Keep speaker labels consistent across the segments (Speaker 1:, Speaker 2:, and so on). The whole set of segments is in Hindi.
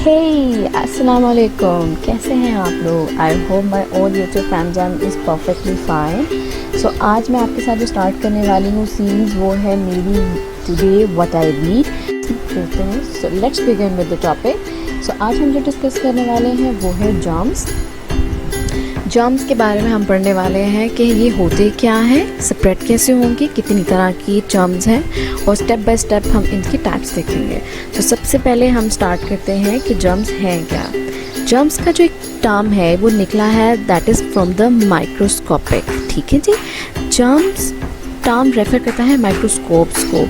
Speaker 1: Hey, अस्सलाम वालेकुम, कैसे हैं आप लोग? I hope my old YouTube family is perfectly fine. So आज मैं आपके साथ जो स्टार्ट करने वाली हूँ सीरीज़ वो है मेरी today what I read. So let's begin with the topic. So आज हम जो डिस्कस करने वाले हैं वो है जर्म्स। जर्म्स के बारे में हम पढ़ने वाले हैं कि ये होते क्या हैं, स्प्रेड कैसे होंगे, कितनी तरह की जर्म्स हैं और स्टेप बाय स्टेप हम इनके टाइप्स देखेंगे। तो सबसे पहले हम स्टार्ट करते हैं कि जर्म्स हैं क्या। जर्म्स का जो एक टर्म है वो निकला है that is from the microscopic. ठीक है जी, जर्म्स टर्म रेफर करता है माइक्रोस्कोप्स को,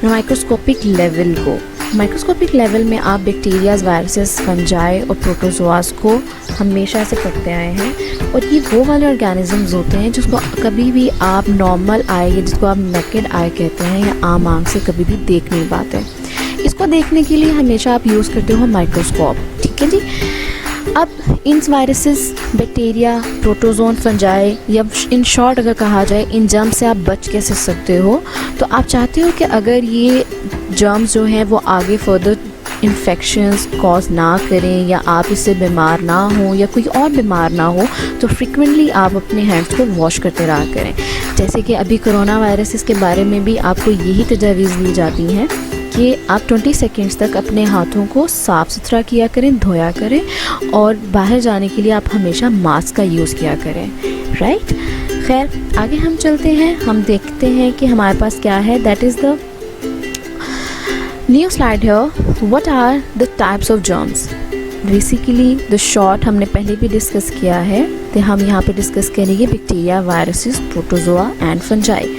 Speaker 1: माइक्रोस्कोपिक लेवल को। माइक्रोस्कोपिक लेवल में आप बैक्टीरियाज, वायरसेस, फंजाई और प्रोटोजोआस को हमेशा से पढ़ते आए हैं और ये वो वाले ऑर्गेनिजम्स होते हैं जिसको कभी भी आप नॉर्मल आई या जिसको आप नेकेड आई कहते हैं या आम आँख से कभी भी देख नहीं पाते। इसको देखने के लिए हमेशा आप यूज़ करते हो माइक्रोस्कोप। ठीक है जी। अब इन वायरसेस, बैक्टीरिया, प्रोटोजोन, फंजाई या इन शॉर्ट अगर कहा जाए इन जर्म से आप बच कैसे सकते हो, तो आप चाहते हो कि अगर ये जर्म्स जो हैं वो आगे फर्दर इन्फेक्शंस कॉज ना करें या आप इससे बीमार ना हो या कोई और बीमार ना हो, तो फ्रिक्वेंटली आप अपने हैंड्स को वॉश करते रहा करें। जैसे कि अभी कोरोना वायरस के बारे में भी आपको यही तजावीज़ दी जाती हैं कि आप 20 सेकेंड्स तक अपने हाथों को साफ़ सुथरा किया करें, धोया करें और बाहर जाने के लिए आप हमेशा मास्क का यूज़ किया करें। राइट, खैर आगे हम चलते हैं, हम देखते हैं कि हमारे पास क्या है। That is the new slide here. What are the types of germs. Basically the short हमने पहले भी डिस्कस किया है, तो हम यहाँ पे डिस्कस करेंगे bacteria, viruses, protozoa and fungi.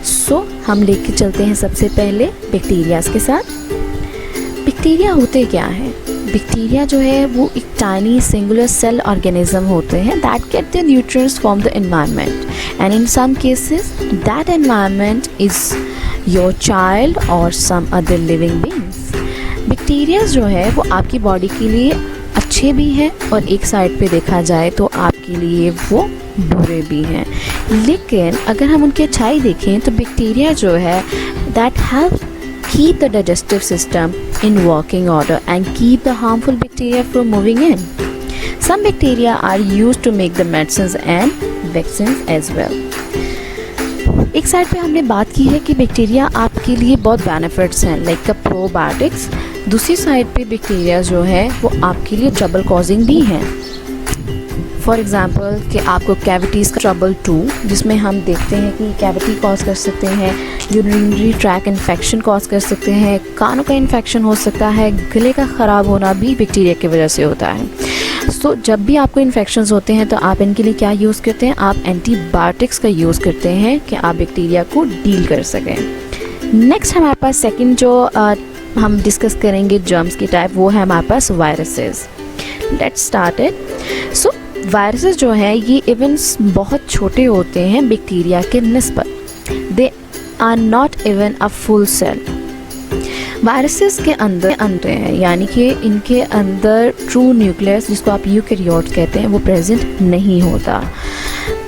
Speaker 1: So हम लेके चलते हैं सबसे पहले बैक्टीरियाज के साथ। बैक्टीरिया होते क्या हैं? बैक्टीरिया जो है वो एक टाइनी सिंगुलर सेल ऑर्गेनिज्म होते हैं that get the nutrients from the environment and in some cases that environment is your child or some other living beings. Bacteria जो है वो आपकी बॉडी के लिए अच्छे भी हैं और एक साइड पे देखा जाए तो आपके लिए वो बुरे भी हैं। लेकिन अगर हम उनकी अच्छाई देखें तो बैक्टीरिया जो है that help keep the digestive system in working order and keep the harmful bacteria from moving in. Some bacteria are used to make the medicines and vaccines as well. एक साइड पे हमने बात की है कि बैक्टीरिया आपके लिए बहुत बेनिफिट्स हैं लाइक प्रोबायोटिक्स। दूसरी साइड पे बैक्टीरिया जो है वो आपके लिए ट्रबल कॉजिंग भी हैं। फॉर एग्ज़ाम्पल कि आपको कैविटीज़ का ट्रबल 2 जिसमें हम देखते हैं कि कैविटी कॉज कर सकते हैं, यूरिनरी ट्रैक इन्फेक्शन कॉज कर सकते हैं, कानों का इन्फेक्शन हो सकता है, गले का ख़राब होना भी बैक्टीरिया की वजह से होता है। सो जब भी आपको इन्फेक्शंस होते हैं तो आप इनके लिए क्या यूज़ करते हैं? आप एंटीबायोटिक्स का यूज़ करते हैं कि आप बैक्टीरिया को डील कर सकें। नेक्स्ट हमारे पास सेकेंड जो हम डिस्कस करेंगे जर्म्स की टाइप वो है हमारे पास viruses. Let's start it. So viruses जो हैं ये इवेंट्स बहुत छोटे होते हैं बैक्टीरिया के निस्बत। They are not even a full cell. Viruses के अंदर हैं यानी कि इनके अंदर ट्रू न्यूक्लियस जिसको आप यूकैरियोट्स कहते हैं वो प्रेजेंट नहीं होता।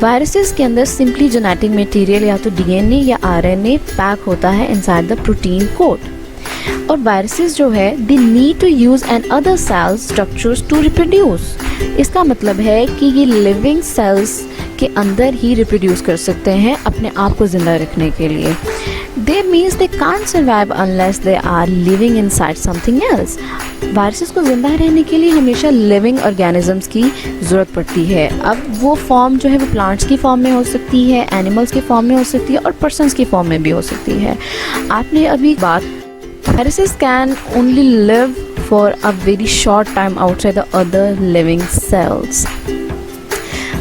Speaker 1: वायरसेस के अंदर सिंपली जेनेटिक मटेरियल या तो डीएनए या आरएनए पैक होता है इनसाइड द प्रोटीन कोड। और वायरसेस जो है they need to use and other cell structures to reproduce. इसका मतलब है कि ये लिविंग सेल्स के अंदर ही रिप्रोड्यूस कर सकते हैं अपने आप को ज़िंदा रखने के लिए। They means they can't survive unless they are living inside something else. Viruses को ज़िंदा रहने के लिए हमेशा लिविंग ऑर्गेनिजम्स की ज़रूरत पड़ती है। अब वो फॉर्म जो है वो प्लांट्स की फॉर्म में हो सकती है, एनिमल्स की फॉर्म में हो सकती है और पर्सनस की फॉर्म में भी हो सकती है। आपने अभी बात viruses can only live for a very short time outside the other living cells.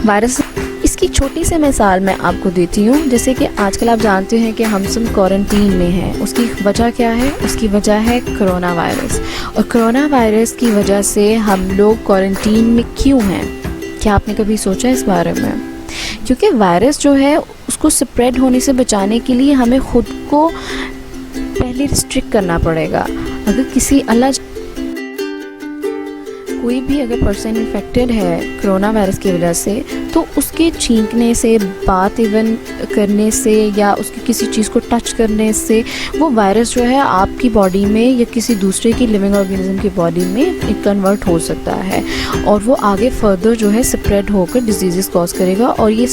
Speaker 1: Virus इसकी छोटी सी मिसाल मैं आपको देती हूँ। जैसे कि आजकल आप जानते हैं कि हम सब क्वारंटीन में हैं। उसकी वजह क्या है? उसकी वजह है कोरोना वायरस। और कोरोना वायरस की वजह से हम लोग क्वारंटीन में क्यों हैं? क्या आपने कभी सोचा इस बारे में? क्योंकि वायरस जो है उसको स्प्रेड होने से बचाने के लिए हमें खुद को पहले रिस्ट्रिक्ट करना पड़ेगा। अगर किसी कोई भी अगर पर्सन इन्फेक्टेड है कोरोना वायरस की वजह से, तो उसके छींकने से, बात इवन करने से या उसकी किसी चीज़ को टच करने से वो वायरस जो है आपकी बॉडी में या किसी दूसरे की लिविंग ऑर्गेनिज्म की बॉडी में कन्वर्ट हो सकता है और वो आगे फर्दर जो है स्प्रेड होकर डिजीज़ कॉज करेगा। और ये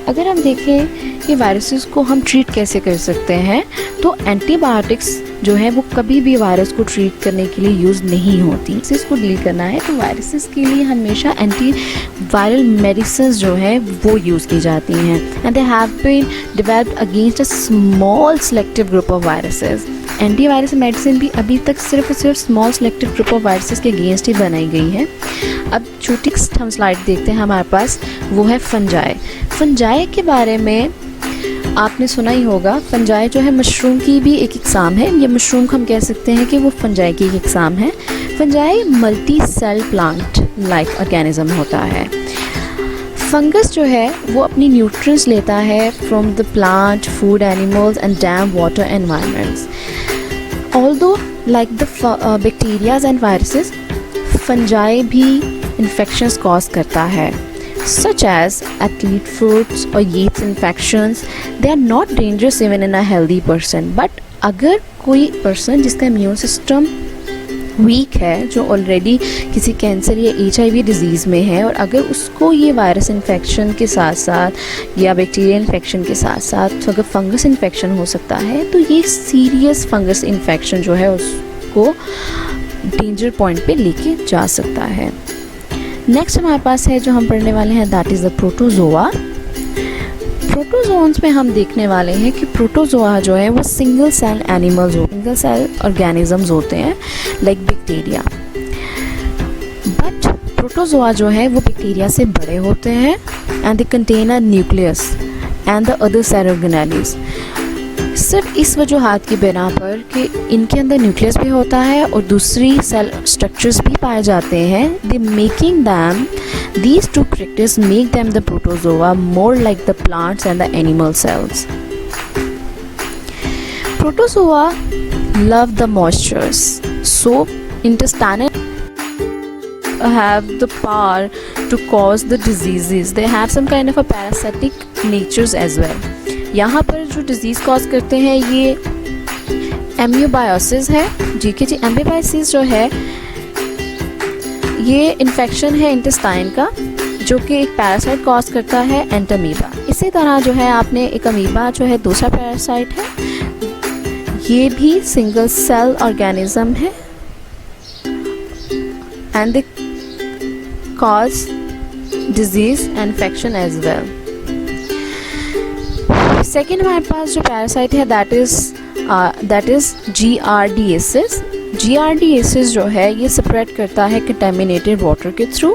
Speaker 1: अगर हम देखें कि वायरसेस को हम ट्रीट कैसे कर सकते हैं, तो एंटीबायोटिक्स जो है वो कभी भी वायरस को ट्रीट करने के लिए यूज़ नहीं होती। इसको डील करना है तो वायरसेस के लिए हमेशा एंटी वायरल मेडिसिन जो है वो यूज़ की जाती हैं, and they have been developed against a small selective group of viruses. Antivirus medicine भी अभी तक सिर्फ small selective group of viruses के अगेंस्ट ही बनाई गई है। अब छोटी हम स्लाइड देखते हैं हमारे पास, वो है फंजाई। फंजाई के बारे में आपने सुना ही होगा। फंजाई जो है मशरूम की भी एक इकसाम है, ये मशरूम हम कह सकते हैं कि वो फंजाई की एक इकसाम है। Fungi multi cell plant like organism होता है। फंगस जो है वो अपनी न्यूट्रिएंट्स लेता है from the plant, food, animals and dam water environments. Although like the bacterias and viruses, fungi भी इन्फेक्शंस कॉज करता है, such as athlete fruits or yeast infections. They are not dangerous even in a healthy person. But अगर कोई पर्सन जिसका इम्यून सिस्टम वीक है, जो ऑलरेडी किसी कैंसर या HIV डिजीज़ में है, और अगर उसको ये वायरस इन्फेक्शन के साथ साथ या बैक्टीरिया इन्फेक्शन के साथ साथ अगर फंगस इन्फेक्शन हो सकता है, तो ये सीरियस फंगस इन्फेक्शन जो है उसको डेंजर पॉइंट पे लेके जा सकता है। नेक्स्ट हमारे पास है जो हम पढ़ने वाले हैं, that is the protozoa. Protozoans में हम देखने वाले हैं कि प्रोटोजोआ जो है वो सिंगल सेल एनिमल्स होते हैं, सिंगल सेल ऑर्गेनिजम्स होते हैं लाइक बैक्टीरिया। बट प्रोटोजोआ जो है वो बैक्टीरिया से बड़े होते हैं and they contain a nucleus and the other cell organelles. सिर्फ इस वजूहात की बिना पर कि इनके अंदर न्यूक्लियस भी होता है और दूसरी सेल स्ट्रक्चर्स भी पाए जाते हैं, they making them these two characters make them the protozoa more like the plants and the animal cells. Protozoa love the moistures, so intestinal have the power to cause the diseases. They have some kind of a parasitic natures as well. यहाँ पर जो डिजीज़ कॉज करते हैं ये एम्यूबायोसिस है। जी के जी, एम्यूबायोसिस जो है ये इन्फेक्शन है इंटेस्टाइन का, जो कि एक पैरासाइट कॉज करता है एंटामीबा। इसी तरह जो है आपने एक अमीबा जो है दूसरा पैरासाइट है, ये भी सिंगल सेल ऑर्गेनिज्म है and they cause disease and infection as well. Second हमारे पास जो पैरासाइट है दैट इज़ GRDases। GRDases जो है ये स्प्रेड करता है कंटेमिनेटेड वाटर के थ्रू।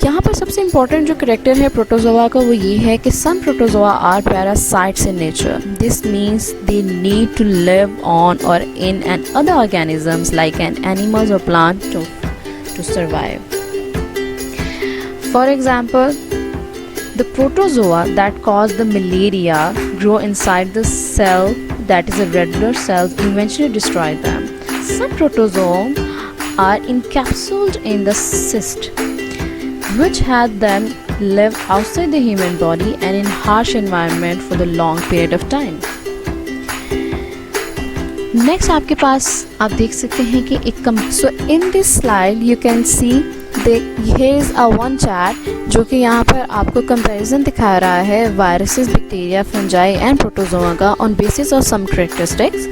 Speaker 1: यहाँ पर सबसे इम्पॉर्टेंट जो करैक्टर है प्रोटोजोआ का वो ये है कि some protozoa are parasites in nature. This means they need to live on or in and other organisms like an animals or plant to survive. For example, the protozoa that cause the malaria grow inside the cell that is a red blood cells and eventually destroy them. Some protozoa are encapsulated in the cyst, which had them live outside the human body and in harsh environment for the long period of time. Next आपके पास आप देख सकते हैं कि एक so in this slide you can see here is a one chart जो कि यहाँ पर आपको कंपैरिजन दिखा रहा है viruses, bacteria, fungi and protozoa का on basis of some characteristics.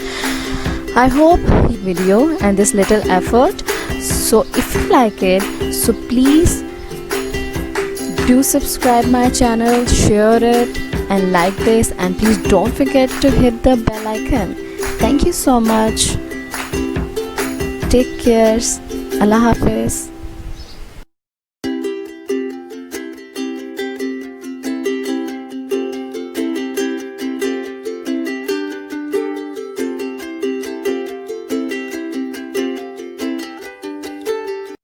Speaker 1: I hope this video and this little effort. So if you like it, so please do subscribe my channel, share it and like this, and please don't forget to hit the bell icon. Thank you so much. Take care. Allah Hafiz.